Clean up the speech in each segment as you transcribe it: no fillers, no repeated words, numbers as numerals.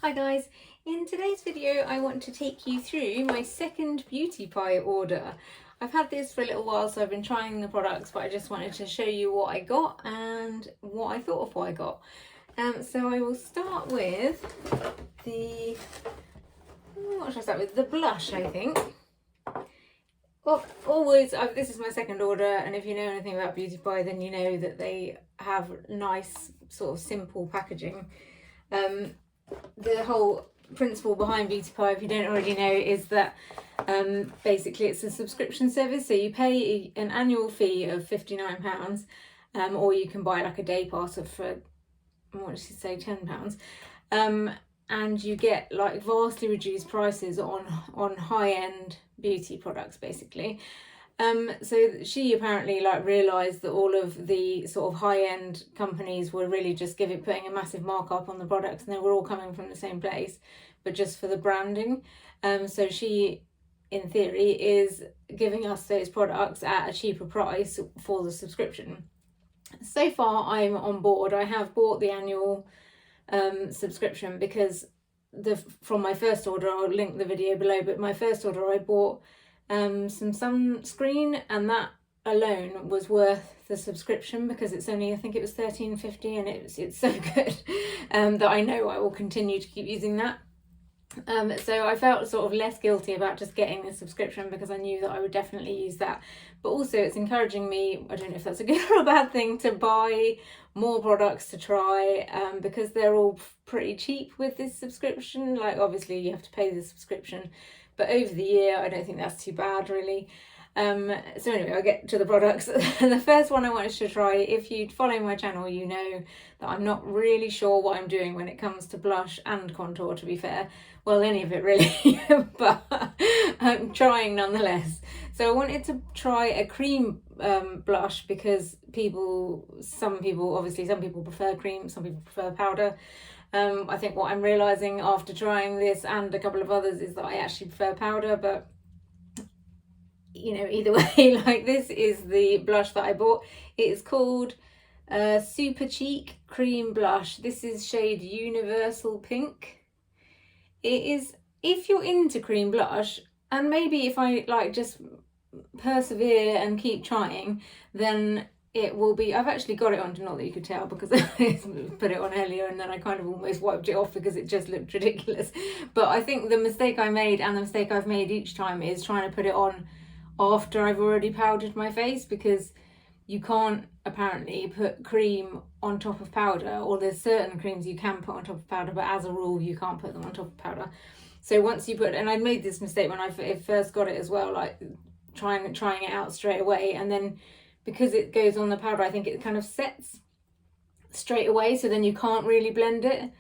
Hi guys, in today's video I want to take you through my second beauty pie order. I've had this for a little while, so I've been trying the products, but I just wanted to show you what I got and what I thought of what I got. So I will start with what should I start with? The blush, I think. Well, always, this is my second order, and if you know anything about beauty pie, then you know that they have nice, sort of simple packaging. The whole principle behind beauty pie, if you don't already know, is that basically it's a subscription service, so you pay an annual fee of £59, or you can buy like a day pass for, what did you say, £10, and you get like vastly reduced prices on high-end beauty products basically. So she apparently realised that all of the sort of high-end companies were really just putting a massive markup on the products, and they were all coming from the same place, but just for the branding. So she, in theory, is giving us those products at a cheaper price for the subscription. So far, I'm on board. I have bought the annual subscription because from my first order, I'll link the video below, but my first order I bought some sunscreen, and that alone was worth the subscription because it's only, I think it was £13.50, and it's so good that I know I will continue to keep using that. So I felt sort of less guilty about just getting the subscription because I knew that I would definitely use that. But also it's encouraging me, I don't know if that's a good or a bad thing, to buy more products to try, because they're all pretty cheap with this subscription. Like, obviously you have to pay the subscription, but over the year I don't think that's too bad really. So anyway, I'll get to the products. The first one I wanted to try, if you follow my channel, you know that I'm not really sure what I'm doing when it comes to blush and contour, to be fair. Well, any of it really, but I'm trying nonetheless. So I wanted to try a cream blush because some people prefer cream, some people prefer powder. I think what I'm realising after trying this and a couple of others is that I actually prefer powder, but you know, either way, like, this is the blush that I bought. It is called Supercheek Cream Blush. This is shade Universal Pink. It is, if you're into cream blush, and maybe if I just persevere and keep trying, then it will be. I've actually got it on, not that you could tell because I put it on earlier and then I kind of almost wiped it off because it just looked ridiculous. But I think the mistake I made, and the mistake I've made each time, is trying to put it on after I've already powdered my face, because you can't apparently put cream on top of powder, or there's certain creams you can put on top of powder, but as a rule you can't put them on top of powder. So once you put, and I made this mistake when I first got it as well, like trying it out straight away, and then because it goes on the powder, I think it kind of sets straight away, so then you can't really blend it.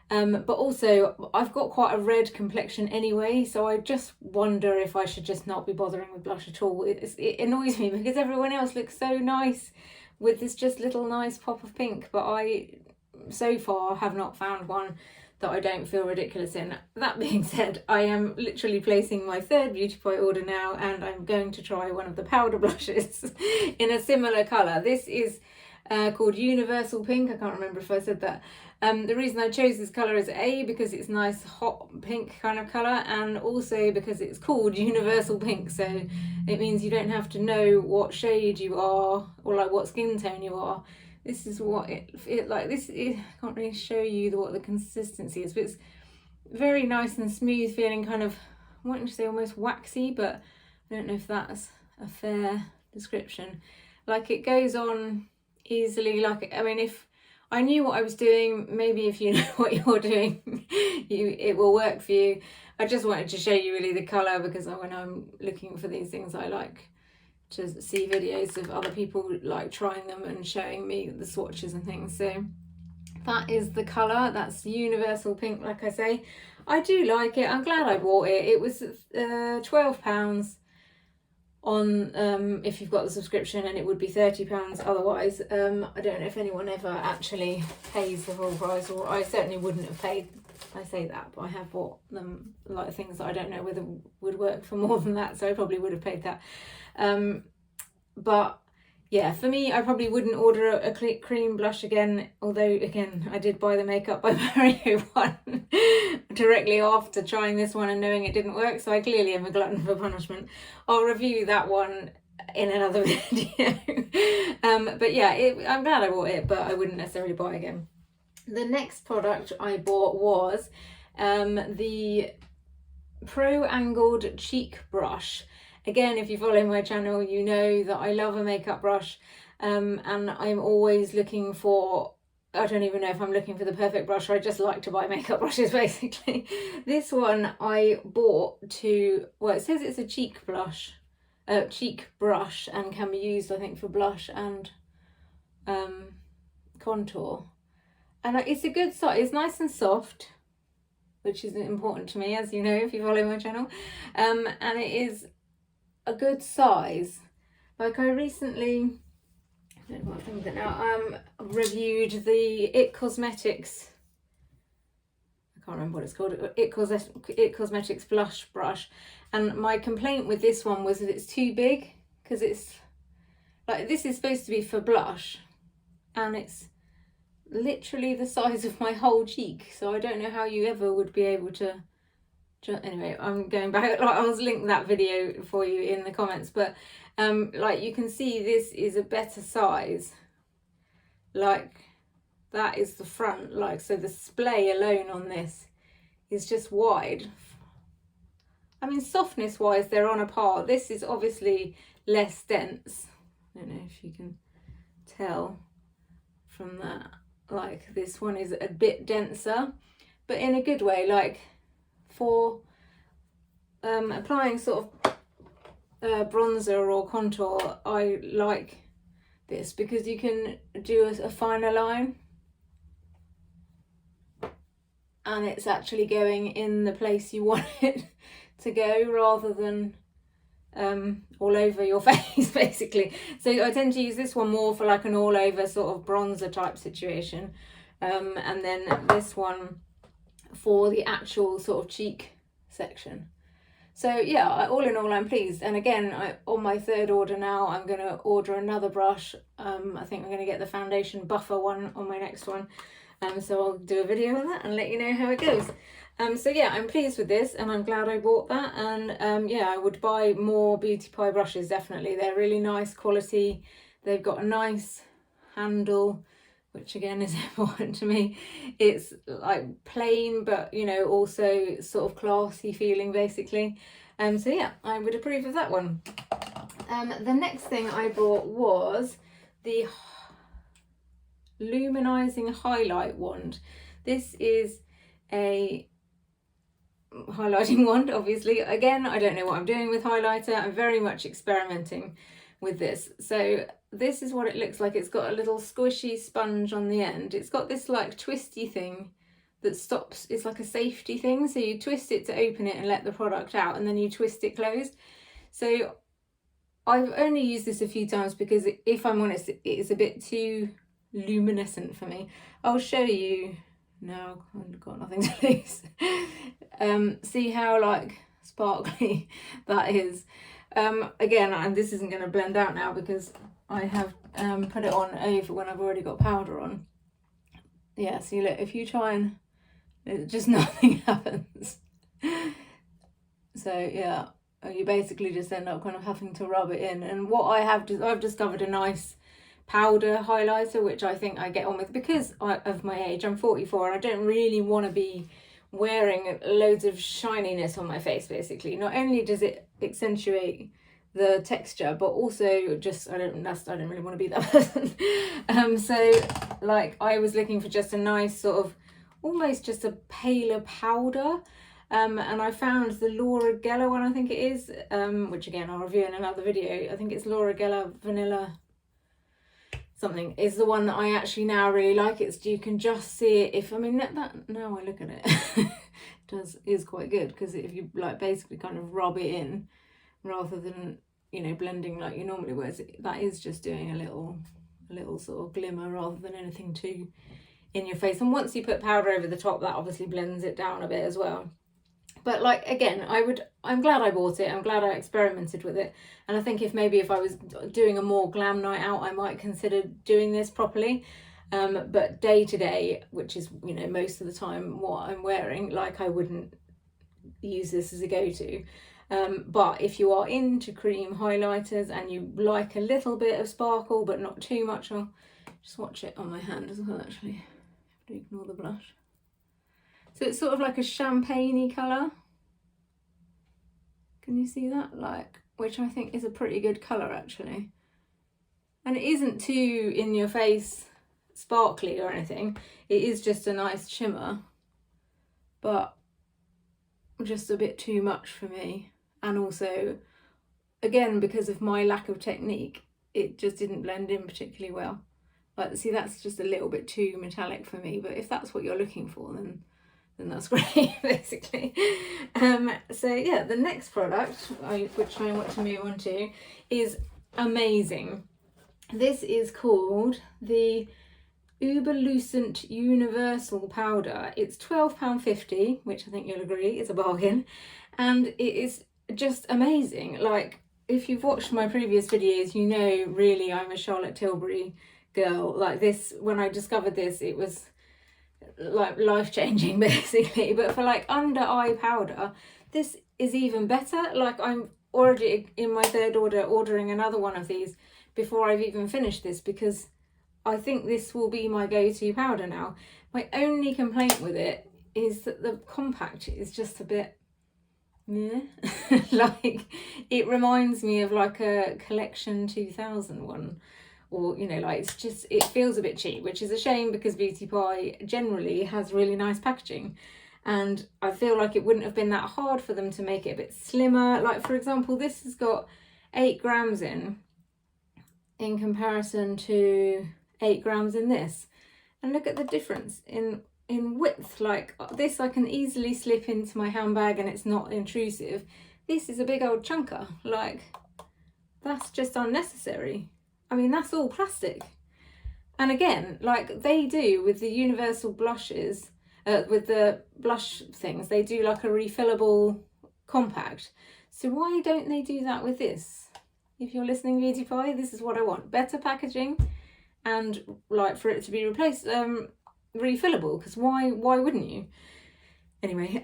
But also I've got quite a red complexion anyway, so I just wonder if I should just not be bothering with blush at all. It annoys me because everyone else looks so nice with this just little nice pop of pink, but I so far have not found one that I don't feel ridiculous in. That being said, I am literally placing my third beauty pie order now, and I'm going to try one of the powder blushes in a similar colour. This is called Universal Pink. I can't remember if I said that. The reason I chose this colour is because it's nice hot pink kind of colour, and also because it's called Universal Pink, so it means you don't have to know what shade you are or like what skin tone you are. This is what it like. I can't really show you what the consistency is, but it's very nice and smooth feeling, kind of, I wanted to say almost waxy, but I don't know if that's a fair description. Like, it goes on easily. Like, I mean, if I knew what I was doing, maybe if you know what you're doing, it will work for you. I just wanted to show you really the colour, because when I'm looking for these things, I like to see videos of other people like trying them and showing me the swatches and things. So that is the colour. That's Universal Pink. Like I say, I do like it. I'm glad I bought it. It was £12 on if you've got the subscription, and it would be £30 otherwise. I don't know if anyone ever actually pays the full price, or I certainly wouldn't have paid. I say that, but I have bought them, like, things that I don't know whether would work for more than that, so I probably would have paid that. But yeah, for me, I probably wouldn't order a cream blush again, although again, I did buy the Makeup by Mario one directly after trying this one and knowing it didn't work, so I clearly am a glutton for punishment. I'll review that one in another video. But yeah, I'm glad I bought it, but I wouldn't necessarily buy it again. The next product I bought was the Pro Angled Cheek Brush. Again, if you follow my channel, you know that I love a makeup brush, and I'm always looking for, I don't even know if I'm looking for the perfect brush, I just like to buy makeup brushes basically. This one I bought to, well, it says it's a cheek brush and can be used, I think, for blush and contour. And it's a good size, it's nice and soft, which is important to me, as you know, if you follow my channel. And it is a good size. Like I recently, I don't know what I'm thinking now, reviewed the It Cosmetics, I can't remember what it's called, It Cosmetics blush brush, and my complaint with this one was that it's too big, because it's like, this is supposed to be for blush, and it's literally the size of my whole cheek, so I don't know how you ever would be able to. Anyway, I'm going back, like I'll link that video for you in the comments, but like you can see this is a better size, like that is the front, like, so the splay alone on this is just wide. I mean, softness wise they're on a par. This is obviously less dense, I don't know if you can tell from that, like this one is a bit denser, but in a good way, like for applying sort of bronzer or contour, I like this because you can do a finer line and it's actually going in the place you want it to go, rather than all over your face basically. So I tend to use this one more for like an all over sort of bronzer type situation, and then this one for the actual sort of cheek section. So yeah, all in all I'm pleased. And again, on my third order now, I'm going to order another brush. I think I'm going to get the foundation buffer one on my next one, so I'll do a video on that and let you know how it goes. So yeah, I'm pleased with this and I'm glad I bought that, and yeah, I would buy more Beauty Pie brushes, definitely. They're really nice quality, they've got a nice handle, which again is important to me. It's like plain, but you know, also sort of classy feeling basically. So yeah, I would approve of that one. The next thing I bought was the Luminizing Highlight wand. This is a highlighting wand, obviously. Again, I don't know what I'm doing with highlighter. I'm very much experimenting with this. So this is what it looks like. It's got a little squishy sponge on the end. It's got this like twisty thing that stops, it's like a safety thing, so you twist it to open it and let the product out, and then you twist it closed. So I've only used this a few times because, if I'm honest, it's a bit too luminescent for me. I'll show you now, I've got nothing to lose. See how like sparkly that is. Again, and this isn't going to blend out now because I have put it on over when I've already got powder on. Yeah, see, look, if you try and just nothing happens. So yeah, you basically just end up kind of having to rub it in. And what I've discovered a nice powder highlighter, which I think I get on with because of my age. I'm 44 and I don't really want to be wearing loads of shininess on my face basically. Not only does it accentuate the texture, but also just I don't really want to be that person. So like I was looking for just a nice sort of almost just a paler powder, and I found the Laura Geller one, I think it is, which again I'll review in another video. I think it's Laura Geller Vanilla something is the one that I actually now really like. It's, you can just see it, if I mean that now I look at it is quite good, because if you like basically kind of rub it in rather than, you know, blending like you normally would, that is just doing a little sort of glimmer rather than anything too in your face. And once you put powder over the top, that obviously blends it down a bit as well. But like, again, I'm glad I bought it. I'm glad I experimented with it. And I think if I was doing a more glam night out, I might consider doing this properly. But day to day, which is, you know, most of the time what I'm wearing, like, I wouldn't use this as a go-to. But if you are into cream highlighters and you like a little bit of sparkle but not too much, I'll just watch it on my hand as well, actually. I have to ignore the blush. So it's sort of like a champagne-y colour. Can you see that? Like, which I think is a pretty good colour, actually. And it isn't too in your face sparkly or anything. It is just a nice shimmer, but just a bit too much for me. And also, again, because of my lack of technique, it just didn't blend in particularly well. Like, see, that's just a little bit too metallic for me, but if that's what you're looking for, then that's great, basically. So yeah, the next product, which I want to move on to, is amazing. This is called the Uberlucent Universal powder. It's £12.50, which I think you'll agree is a bargain, and it is just amazing. Like, if you've watched my previous videos, you know really I'm a Charlotte Tilbury girl. Like, this, when I discovered this, it was like life-changing, basically. But for like under eye powder, this is even better. Like, I'm already in my third order ordering another one of these before I've even finished this, because I think this will be my go-to powder now. My only complaint with it is that the compact is just a bit meh. Like, it reminds me of like a Collection 2000 one, or, you know, like, it's just, it feels a bit cheap, which is a shame because Beauty Pie generally has really nice packaging, and I feel like it wouldn't have been that hard for them to make it a bit slimmer. Like, for example, this has got 8 grams in comparison to 8 grams in this, and look at the difference in width. Like, this I can easily slip into my handbag and it's not intrusive. This is a big old chunker. Like, that's just unnecessary. I mean, that's all plastic. And again, like they do with the universal blushes, with the blush things, they do like a refillable compact. So why don't they do that with this? If you're listening, Beauty Pie, this is what I want. Better packaging, and like for it to be replaced, refillable, because why wouldn't you? Anyway,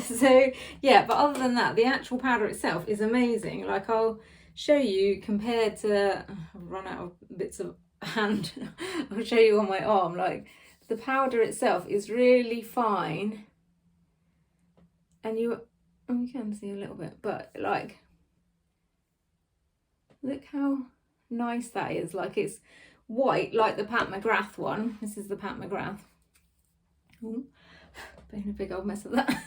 so yeah, but other than that, the actual powder itself is amazing. Like, I'll show you compared to, I've run out of bits of hand, I'll show you on my arm. Like, the powder itself is really fine, and you can see a little bit, but like, look how nice that is. Like, it's white like the Pat McGrath one. This is the Pat McGrath. Ooh, making a big old mess of that.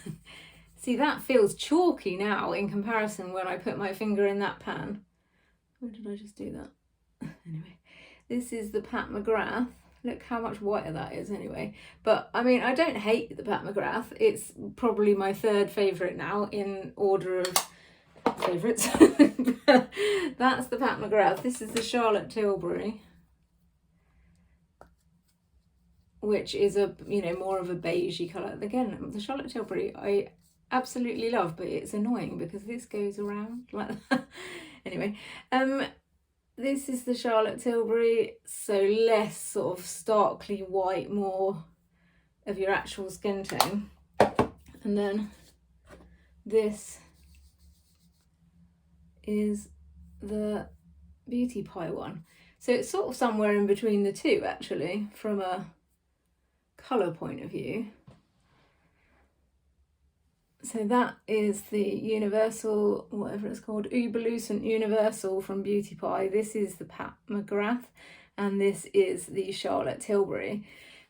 See, that feels chalky now in comparison when I put my finger in that pan. Where did I just do that? Anyway, this is the Pat McGrath. Look how much whiter that is anyway. But I mean, I don't hate the Pat McGrath. It's probably my third favourite now in order of favourites. That's the Pat McGrath. This is the Charlotte Tilbury, which is a, you know, more of a beigey colour. Again, the Charlotte Tilbury I absolutely love, but it's annoying because this goes around like that. Anyway, this is the Charlotte Tilbury, so less sort of starkly white, more of your actual skin tone. And then this is the Beauty Pie one. So it's sort of somewhere in between the two, actually, from a colour point of view. So that is the Universal, whatever it's called, Uberlucent Universal from Beauty Pie. This is the Pat McGrath, and this is the Charlotte Tilbury.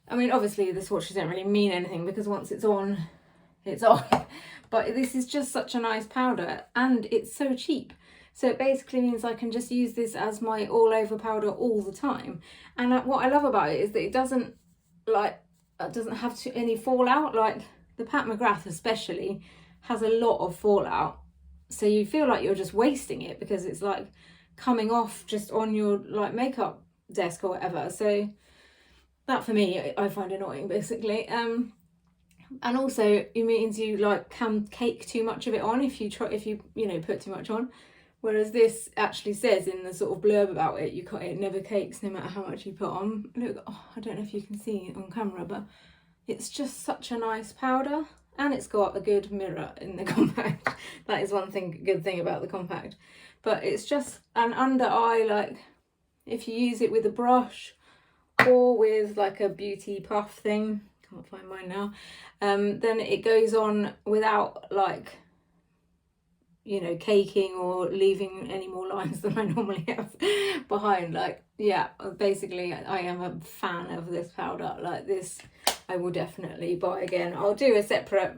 I mean, obviously the swatches don't really mean anything because once it's on, it's on. But this is just such a nice powder, and it's so cheap. So it basically means I can just use this as my all-over powder all the time. And what I love about it is that it doesn't have any fallout. Like, the Pat McGrath especially has a lot of fallout, so you feel like you're just wasting it because it's like coming off just on your like makeup desk or whatever. So that, for me, I find annoying, basically. And also it means you like can cake too much of it on if you put too much on. Whereas this actually says in the sort of blurb about it, it never cakes no matter how much you put on. Look, I don't know if you can see it on camera, but it's just such a nice powder, and it's got a good mirror in the compact. That is one good thing about the compact. But it's just an under eye, like if you use it with a brush or with like a beauty puff thing, can't find mine now, then it goes on without like, you know, caking or leaving any more lines than I normally have behind. Like, yeah, basically I am a fan of this powder. Like this, I will definitely buy again. I'll do a separate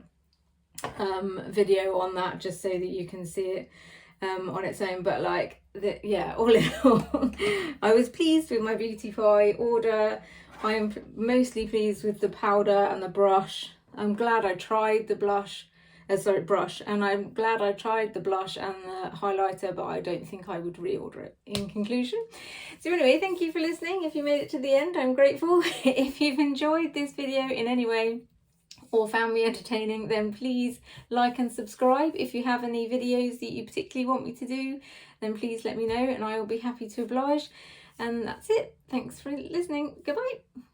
video on that just so that you can see it on its own. But like, yeah, all in all, I was pleased with my Beautify order. I am mostly pleased with the powder and the brush. I'm glad I tried the brush, and I'm glad I tried the blush and the highlighter, but I don't think I would reorder it in conclusion. So anyway, thank you for listening. If you made it to the end, I'm grateful. If you've enjoyed this video in any way or found me entertaining, then please like and subscribe. If you have any videos that you particularly want me to do, then please let me know and I will be happy to oblige. And that's it. Thanks for listening. Goodbye.